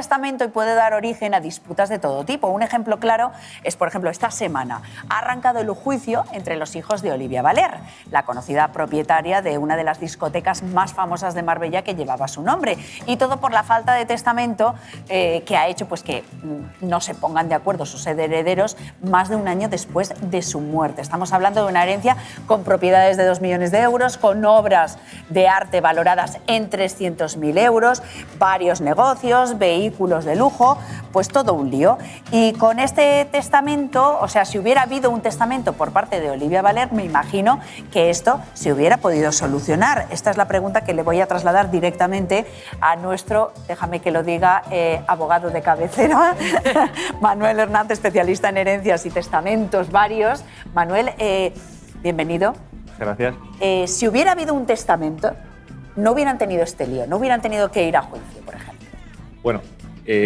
Testamento y puede dar origen a disputas de todo tipo. Un ejemplo claro es, por ejemplo, esta semana ha arrancado el juicio entre los hijos de Olivia Valer, la conocida propietaria de una de las discotecas más famosas de Marbella que llevaba su nombre. Y todo por la falta de testamento que ha hecho pues, que no se pongan de acuerdo sus herederos más de un año después de su muerte. Estamos hablando de una herencia con propiedades de 2 millones de euros, con obras de arte valoradas en 300.000 euros, varios negocios, vehículos de lujo, pues todo un lío. Y con este testamento, o sea, si hubiera habido un testamento por parte de Olivia Valer, me imagino que esto se hubiera podido solucionar. Esta es la pregunta que le voy a trasladar directamente a nuestro, déjame que lo diga, abogado de cabecera, Manuel Hernández, especialista en herencias y testamentos varios. Manuel, bienvenido. Gracias. Si hubiera habido un testamento, no hubieran tenido este lío, no hubieran tenido que ir a juicio, por ejemplo. Bueno,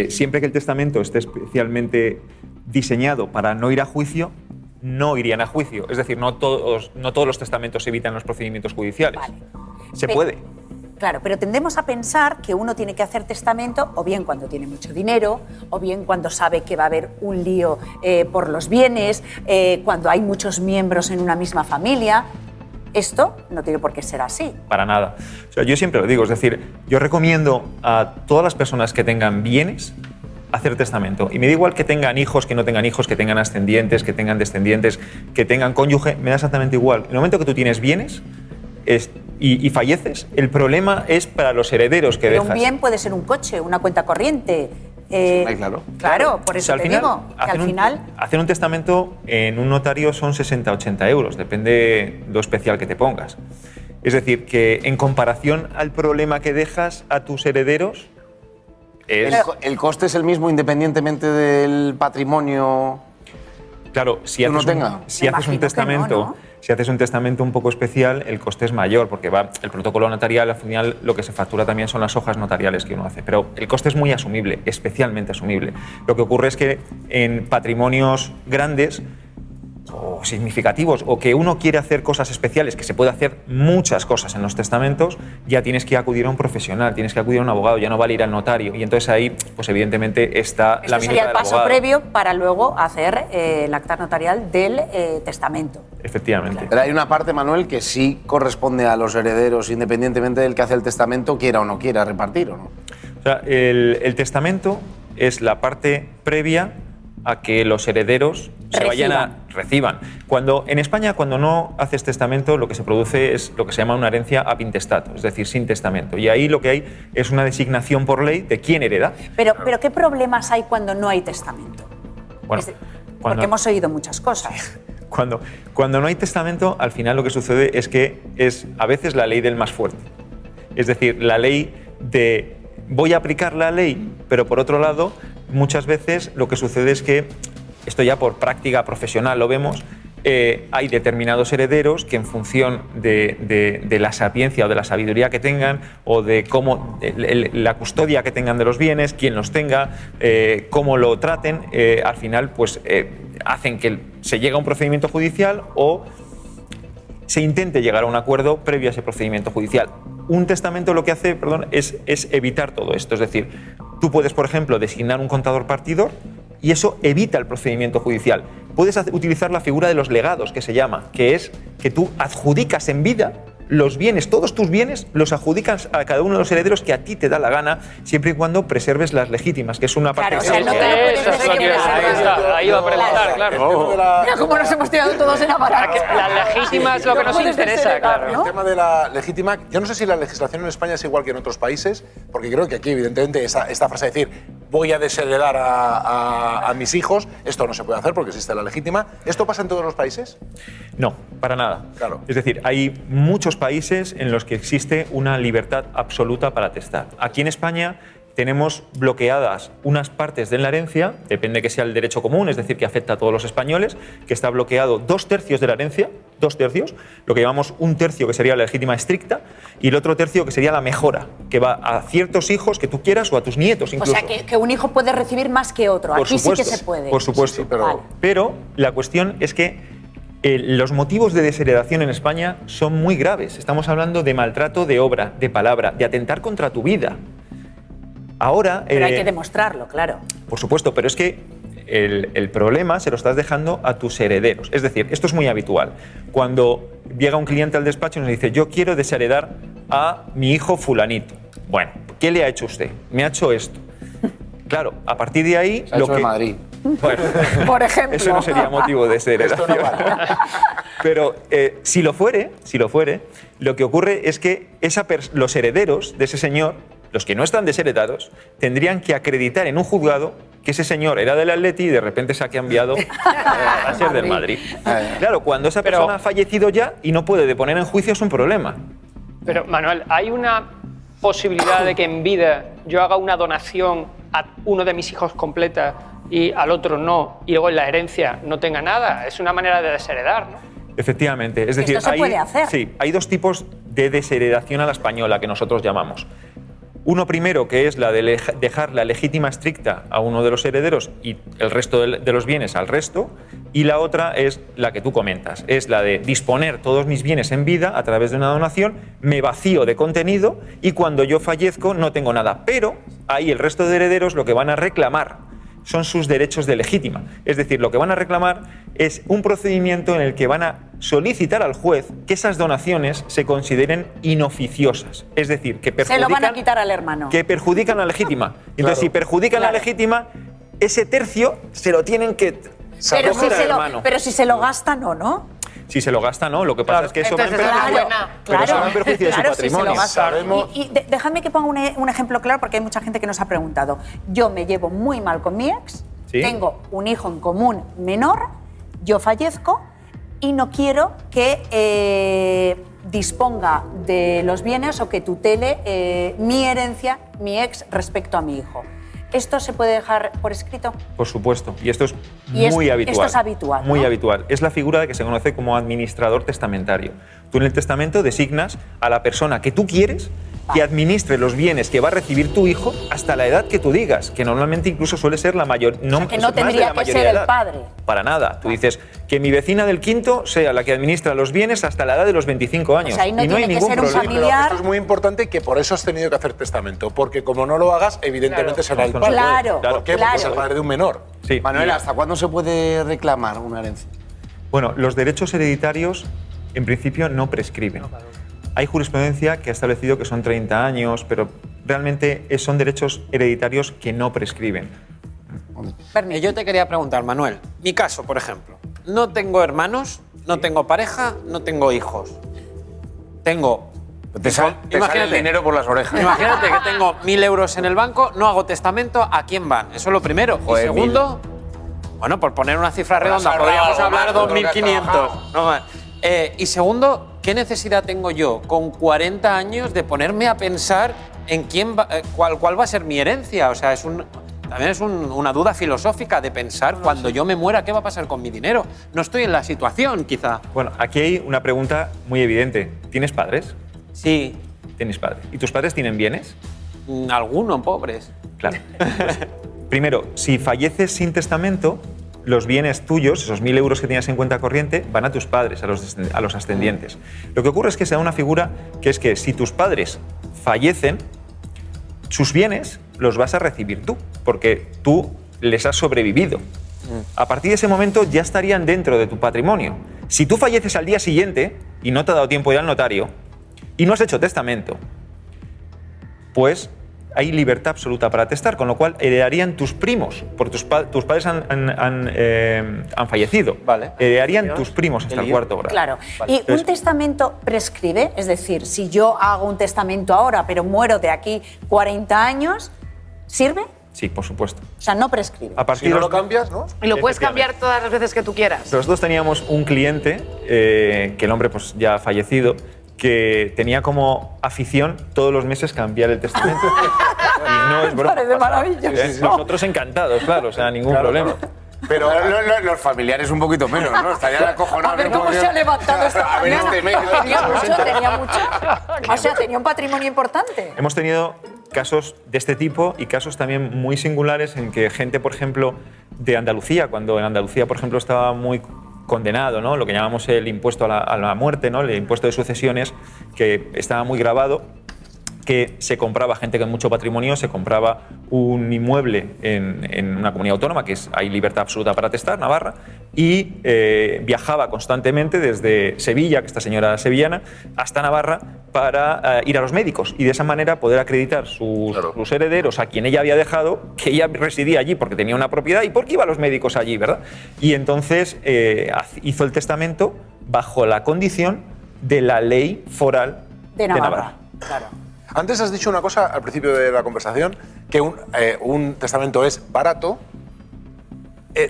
siempre que el testamento esté especialmente diseñado para no ir a juicio, no irían a juicio. Es decir, no todos los testamentos evitan los procedimientos judiciales. Vale. Se puede. Claro, pero tendemos a pensar que uno tiene que hacer testamento o bien cuando tiene mucho dinero, o bien cuando sabe que va a haber un lío por los bienes, cuando hay muchos miembros en una misma familia. Esto no tiene por qué ser así. Para nada. O sea, yo siempre lo digo, es decir, yo recomiendo a todas las personas que tengan bienes hacer testamento. Y me da igual que tengan hijos, que no tengan hijos, que tengan ascendientes, que tengan descendientes, que tengan cónyuge, me da exactamente igual. En el momento que tú tienes bienes y falleces, el problema es para los herederos que dejas. Pero un bien puede ser un coche, una cuenta corriente. Claro, por eso te digo, que al final... Hacer un testamento en un notario son 60-80 euros, depende de lo especial que te pongas. Es decir, que en comparación al problema que dejas a tus herederos... ¿El coste es el mismo independientemente del patrimonio? Claro, si haces un testamento... Si haces un testamento un poco especial, el coste es mayor, porque el protocolo notarial, al final, lo que se factura también son las hojas notariales que uno hace. Pero el coste es muy asumible, especialmente asumible. Lo que ocurre es que en patrimonios grandes o significativos, o que uno quiere hacer cosas especiales, que se puede hacer muchas cosas en los testamentos, ya tienes que acudir a un profesional, tienes que acudir a un abogado, ya no vale ir al notario. Y entonces ahí, pues evidentemente, está la minuta del abogado. Sería el paso previo para luego hacer el acta notarial del testamento. Efectivamente. Claro. Pero hay una parte, Manuel, que sí corresponde a los herederos, independientemente del que hace el testamento, quiera o no quiera repartir, ¿o no? O sea, el testamento es la parte previa a que los herederos reciban. En España, cuando no haces testamento, lo que se produce es lo que se llama una herencia ab intestato, es decir, sin testamento. Y ahí lo que hay es una designación por ley de quién hereda. Pero ¿qué problemas hay cuando no hay testamento? Bueno, porque hemos oído muchas cosas. Cuando no hay testamento, al final lo que sucede es que es a veces la ley del más fuerte. Es decir, la ley de voy a aplicar la ley, pero por otro lado, muchas veces lo que sucede es que, esto ya por práctica profesional lo vemos, hay determinados herederos que en función de la sapiencia o de la sabiduría que tengan, o de cómo la custodia que tengan de los bienes, quién los tenga, cómo lo traten, al final pues hacen que se llegue a un procedimiento judicial o se intente llegar a un acuerdo previo a ese procedimiento judicial. Un testamento lo que hace, es evitar todo esto. Es decir, tú puedes, por ejemplo, designar un contador partidor y eso evita el procedimiento judicial. Puedes utilizar la figura de los legados, que se llama, que es que tú adjudicas en vida los bienes, todos tus bienes los adjudicas a cada uno de los herederos que a ti te da la gana, siempre y cuando preserves las legítimas, que es una parte... Claro, o sea, no te lo puedes decir que ahí va a preguntar, claro. Mira cómo nos hemos tirado todos en aparato. La legítima es lo que nos interesa, claro. El tema de la legítima, yo no sé si la legislación en España es igual que en otros países, porque creo que aquí, evidentemente, esta frase de decir voy a desheredar a mis hijos, esto no se puede hacer porque existe la legítima. ¿Esto pasa en todos los países? No, para nada. Claro. Es decir, hay muchos países en los que existe una libertad absoluta para testar. Aquí en España tenemos bloqueadas unas partes de la herencia, depende que sea el derecho común, es decir, que afecta a todos los españoles, que está bloqueado 2/3 de la herencia, 2/3, lo que llamamos 1/3 que sería la legítima estricta, y el otro tercio que sería la mejora, que va a ciertos hijos que tú quieras o a tus nietos incluso. O sea, que un hijo puede recibir más que otro. Por Aquí supuesto, sí que se puede. Por supuesto, sí, pero... Vale. Pero la cuestión es que los motivos de desheredación en España son muy graves. Estamos hablando de maltrato de obra, de palabra, de atentar contra tu vida. Ahora... Pero hay que demostrarlo, claro. Por supuesto, pero es que el problema se lo estás dejando a tus herederos. Es decir, esto es muy habitual. Cuando llega un cliente al despacho y nos dice, yo quiero desheredar a mi hijo fulanito. Bueno, ¿qué le ha hecho usted? Me ha hecho esto. Claro, a partir de ahí... Se ha hecho de Madrid. Bueno, Por ejemplo. eso no sería motivo de desheredación. Pero si lo fuere, lo que ocurre es que los herederos de ese señor, los que no están desheredados, tendrían que acreditar en un juzgado que ese señor era del Atleti y de repente se ha cambiado a ser del Madrid. Claro, cuando esa persona ha fallecido ya y no puede deponer en juicio es un problema. Pero, Manuel, ¿hay una posibilidad de que en vida yo haga una donación a uno de mis hijos completa y al otro no, y luego en la herencia no tenga nada? Es una manera de desheredar, ¿no? Efectivamente. Es decir, Esto se puede hacer. Sí, hay dos tipos de desheredación a la española que nosotros llamamos. Uno primero, que es la de dejar la legítima estricta a uno de los herederos y el resto de los bienes al resto. Y la otra es la que tú comentas, es la de disponer todos mis bienes en vida a través de una donación, me vacío de contenido y cuando yo fallezco no tengo nada. Pero ahí el resto de herederos lo que van a reclamar son sus derechos de legítima. Es decir, lo que van a reclamar es un procedimiento en el que van a solicitar al juez que esas donaciones se consideren inoficiosas. Es decir, que perjudican, Se lo van a quitar al hermano. que perjudican a la legítima. Entonces, si perjudican a la legítima, ese tercio se lo tienen que coger al hermano. Pero si se lo gastan o no. Si se lo gasta, no. Lo que pasa es que eso va en perjuicio, pero eso va en perjuicio de su claro, si se patrimonio. lo gasta. Sabemos- Déjame que ponga un ejemplo claro, porque hay mucha gente que nos ha preguntado. Yo me llevo muy mal con mi ex, ¿Sí? tengo un hijo en común menor, yo fallezco y no quiero que disponga de los bienes o que tutele mi herencia, mi ex, respecto a mi hijo. ¿Esto se puede dejar por escrito? Por supuesto. Y esto es Y muy habitual. esto es habitual, Muy ¿no? habitual. Es la figura que se conoce como administrador testamentario. Tú en el testamento designas a la persona que tú quieres que administre los bienes que va a recibir tu hijo hasta la edad que tú digas, que normalmente incluso suele ser la mayor. O sea, que no más de tendría la que mayoría ser de el edad. padre. Para nada. Tú dices que mi vecina del quinto sea la que administra los bienes hasta la edad de los 25 años. O sea, ahí no y no hay tiene que ningún ser un problema. Pero familiar. esto es muy importante que por eso has tenido que hacer testamento, porque como no lo hagas, evidentemente será el padre. Claro, ¿Por qué? claro. Porque es el padre de un menor. Sí. Manuel, ¿hasta cuándo se puede reclamar una herencia? Bueno, los derechos hereditarios en principio no prescriben. Hay jurisprudencia que ha establecido que son 30 años, pero realmente son derechos hereditarios que no prescriben. Yo te quería preguntar, Manuel, mi caso, por ejemplo. No tengo hermanos, no tengo pareja, no tengo hijos. Tengo... Te sale el dinero por las orejas. Imagínate que tengo 1.000 euros en el banco, no hago testamento, ¿a quién van? Eso es lo primero. Joder, y segundo, bueno, por poner una cifra redonda, has podríamos ahorrado hablar algo más de lo que has 2.500. trabajado. No más. Y segundo, ¿qué necesidad tengo yo con 40 años de ponerme a pensar en cuál va a ser mi herencia? O sea, también es una duda filosófica de pensar cuando yo me muera, ¿qué va a pasar con mi dinero? No estoy en la situación, quizá. Bueno, aquí hay una pregunta muy evidente. ¿Tienes padres? Sí, Tienes padres. ¿Y tus padres tienen bienes? algunos pobres. Claro. Pues, primero, si falleces sin testamento, los bienes tuyos, esos 1.000 euros que tenías en cuenta corriente, van a tus padres, a los ascendientes. Lo que ocurre es que se da una figura que es que si tus padres fallecen, sus bienes los vas a recibir tú, porque tú les has sobrevivido. A partir de ese momento ya estarían dentro de tu patrimonio. Si tú falleces al día siguiente y no te ha dado tiempo de ir al notario y no has hecho testamento, pues hay libertad absoluta para testar, con lo cual heredarían tus primos, porque tus padres han fallecido. Vale. Heredarían tus primos hasta el cuarto grado. Claro. ¿Y Entonces, un testamento prescribe? Es decir, si yo hago un testamento ahora, pero muero de aquí 40 años, ¿sirve? Sí, por supuesto. O sea, no prescribe. A Si partir no de lo cambias, ¿no? Y lo puedes Efectivamente. cambiar todas las veces que tú quieras. Nosotros teníamos un cliente, que el hombre pues, ya ha fallecido, que tenía como afición todos los meses cambiar el testamento. Y no es broma. Parece maravilloso. Nosotros encantados, claro, o sea, ningún problema. Pero los familiares un poquito menos, ¿no? Estarían acojonados. A ver cómo se ha levantado esta A ver mañana. este medio. Tenía mucho. O sea, tenía un patrimonio importante. Hemos tenido casos de este tipo y casos también muy singulares en que gente, por ejemplo, de Andalucía, cuando en Andalucía, por ejemplo, estaba muy condenado, ¿no? Lo que llamamos el impuesto a la muerte, ¿no? El impuesto de sucesiones, que estaba muy grabado, que se compraba, gente con mucho patrimonio, se compraba un inmueble en una comunidad autónoma, que hay libertad absoluta para testar, Navarra, y viajaba constantemente desde Sevilla, que esta señora era sevillana, hasta Navarra para ir a los médicos y de esa manera poder acreditar sus herederos a quien ella había dejado, que ella residía allí porque tenía una propiedad y porque iba a los médicos allí, ¿verdad? Y entonces hizo el testamento bajo la condición de la ley foral de Navarra. Claro. Antes has dicho una cosa al principio de la conversación, que un testamento es barato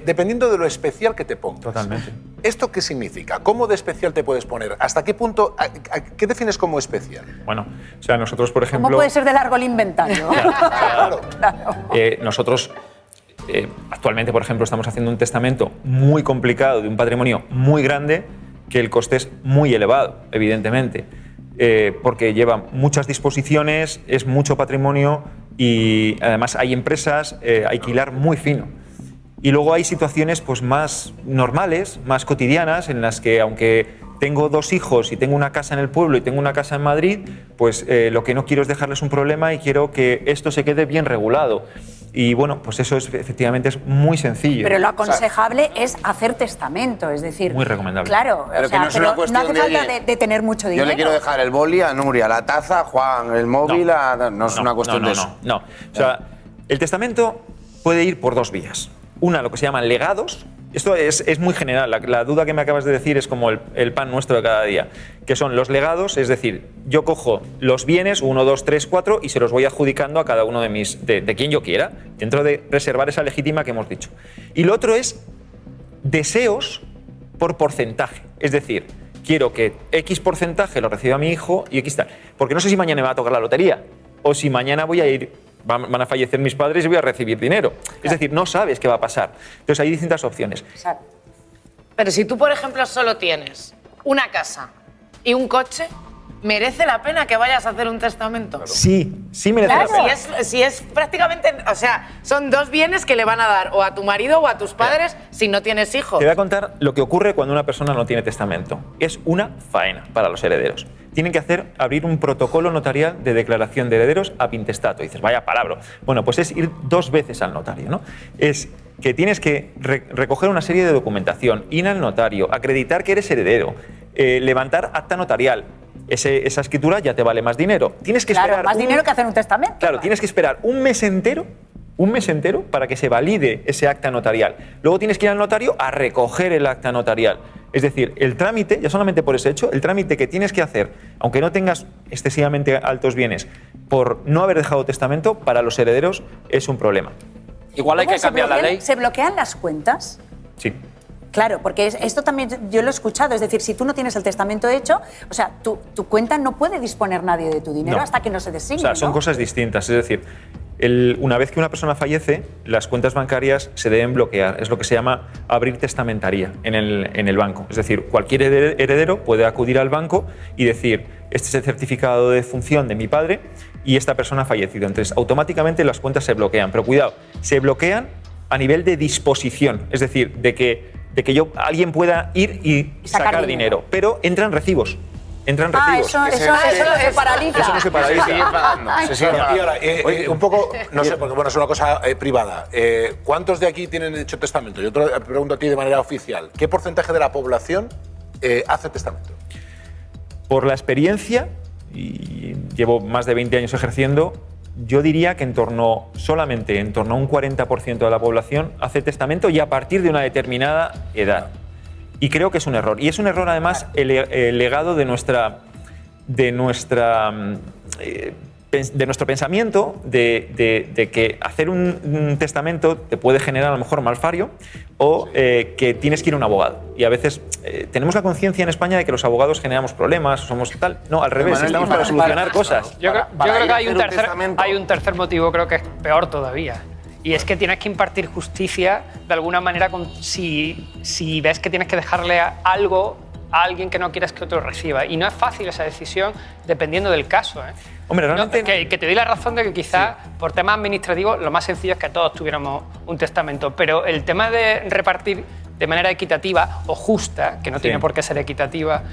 dependiendo de lo especial que te pongas. Totalmente. ¿Esto qué significa? ¿Cómo de especial te puedes poner? ¿Hasta qué punto? ¿Qué defines como especial? Bueno, o sea, nosotros, por ejemplo... ¿Cómo puede ser de largo el inventario? Claro. Nosotros actualmente, por ejemplo, estamos haciendo un testamento muy complicado de un patrimonio muy grande, que el coste es muy elevado, evidentemente. Porque lleva muchas disposiciones, es mucho patrimonio y además hay empresas a alquilar muy fino. Y luego hay situaciones pues, más normales, más cotidianas, en las que aunque tengo 2 hijos y tengo una casa en el pueblo y tengo una casa en Madrid, pues lo que no quiero es dejarles un problema y quiero que esto se quede bien regulado. Y bueno, pues eso efectivamente es muy sencillo. Pero lo aconsejable es hacer testamento, es decir... Muy recomendable. Claro, Pero que no es una cuestión no hace falta de tener mucho dinero. Yo le quiero dejar el boli a Nuria, la taza a Juan, el móvil no es una cuestión de eso. No. O sea, el testamento puede ir por 2 vías. Una, lo que se llaman legados. Esto es muy general. La duda que me acabas de decir es como el pan nuestro de cada día, que son los legados, es decir, yo cojo los bienes, 1, 2, 3, 4, y se los voy adjudicando a cada uno de quien yo quiera, dentro de reservar esa legítima que hemos dicho. Y lo otro es deseos por porcentaje. Es decir, quiero que X porcentaje lo reciba mi hijo y X tal. Porque no sé si mañana me va a tocar la lotería o si mañana van a fallecer mis padres y voy a recibir dinero. Claro. Es decir, no sabes qué va a pasar. Entonces hay distintas opciones. Exacto. Pero si tú, por ejemplo, solo tienes una casa y un coche, ¿merece la pena que vayas a hacer un testamento? Sí merece la pena. Si es prácticamente... O sea, son 2 bienes que le van a dar o a tu marido o a tus padres si no tienes hijos. Te voy a contar lo que ocurre cuando una persona no tiene testamento. Es una faena para los herederos. Tienen que abrir un protocolo notarial de declaración de herederos ab intestato. Y dices, vaya palabra. Bueno, pues es ir 2 veces al notario, ¿no? Es que tienes que recoger una serie de documentación, ir al notario, acreditar que eres heredero, levantar acta notarial. Esa escritura ya te vale más dinero. Tienes que esperar más dinero que hacer un testamento. Claro, tienes que esperar un mes entero para que se valide ese acta notarial. Luego tienes que ir al notario a recoger el acta notarial. Es decir, el trámite, ya solamente por ese hecho, el trámite que tienes que hacer, aunque no tengas excesivamente altos bienes, por no haber dejado testamento, para los herederos es un problema. Igual hay que cambiar la ley. ¿Se bloquean las cuentas? Sí. Claro, porque esto también yo lo he escuchado, es decir, si tú no tienes el testamento hecho, o sea, tu cuenta no puede disponer nadie de tu dinero hasta que no se designe. O sea, son cosas distintas, es decir, una vez que una persona fallece, las cuentas bancarias se deben bloquear. Es lo que se llama abrir testamentaría en el banco. Es decir, cualquier heredero puede acudir al banco y decir, este es el certificado de defunción de mi padre y esta persona ha fallecido. Entonces, automáticamente las cuentas se bloquean. Pero cuidado, se bloquean a nivel de disposición. Es decir, de que alguien pueda ir y sacar dinero. Pero entran recibos. Entran recibos. Eso no se paraliza. Eso no se paraliza. Se sigue pagando. Y ahora, un poco, no sé, porque bueno, es una cosa privada. ¿Cuántos de aquí tienen hecho testamento? Yo te pregunto a ti de manera oficial. ¿Qué porcentaje de la población hace testamento? Por la experiencia, y llevo más de 20 años ejerciendo, yo diría que solamente en torno a un 40% de la población hace testamento y a partir de una determinada edad. Y creo que es un error. Y es un error, además, el legado de nuestro pensamiento de que hacer un testamento te puede generar a lo mejor malfario o que tienes que ir a un abogado. Y a veces tenemos la conciencia en España de que los abogados generamos problemas, somos tal. No, al revés, estamos para solucionar cosas. Yo creo que hay un tercer motivo, creo que es peor todavía. Y es que tienes que impartir justicia de alguna manera si ves que tienes que dejarle algo a alguien que no quieres que otro reciba. Y no es fácil esa decisión dependiendo del caso. Hombre, realmente... que te doy la razón de que quizás por temas administrativos lo más sencillo es que todos tuviéramos un testamento. Pero el tema de repartir de manera equitativa o justa, que no tiene por qué ser equitativa,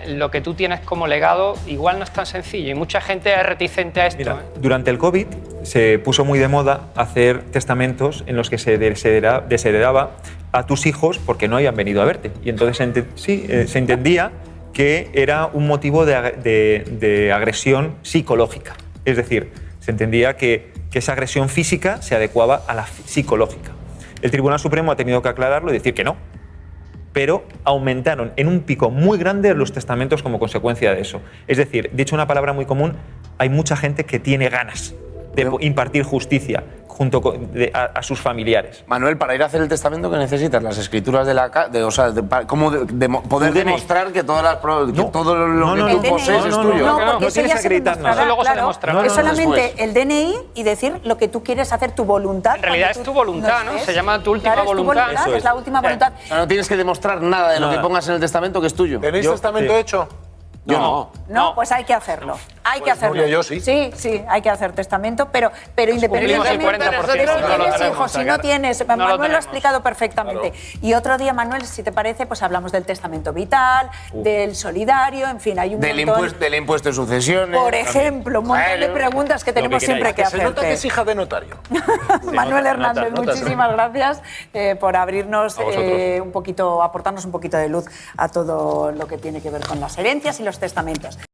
lo que tú tienes como legado igual no es tan sencillo y mucha gente es reticente a esto. Mira, durante el COVID se puso muy de moda hacer testamentos en los que se desheredaba a tus hijos porque no habían venido a verte. Y entonces se entendía que era un motivo de agresión psicológica. Es decir, se entendía que esa agresión física se adecuaba a la psicológica. El Tribunal Supremo ha tenido que aclararlo y decir que no, pero aumentaron en un pico muy grande los testamentos como consecuencia de eso. Es decir, dicho una palabra muy común, hay mucha gente que tiene ganas de impartir justicia junto a sus familiares. Manuel, para ir a hacer el testamento, ¿qué necesitas? Las escrituras de la casa, ¿cómo poder demostrar que todas las que todo lo que tú posees es tuyo? No, porque eso ya se demostrará, Eso luego se claro. demostrará. Es solamente después. el DNI y decir lo que tú quieres hacer, tu voluntad. En realidad cuando es tú tu voluntad, ¿no? estés. Se llama tu última Claro, es tu voluntad. voluntad, Eso es la es. última voluntad. O sea, no tienes que demostrar nada de lo que pongas en el testamento que es tuyo. ¿Tenéis testamento hecho? Yo no. No, pues hay que hacerlo. Hay que hacerlo. Nuria, yo sí. Sí, hay que hacer testamento, pero cumplimos independientemente el 40%, de si no lo tienes tenemos, hijos, si no claro. tienes. lo Manuel lo ha tenemos. explicado perfectamente. Y otro día, Manuel, si te parece, pues hablamos del testamento vital, del solidario, en fin, hay un Del montón. impuesto de sucesiones. Por ejemplo, un montón de preguntas que tenemos queráis. siempre que Se nota que es hacerte. hija de notario. Manuel Hernández, muchísimas gracias por abrirnos A vosotros. un poquito, aportarnos un poquito de luz a todo lo que tiene que ver con las herencias y los testamentos.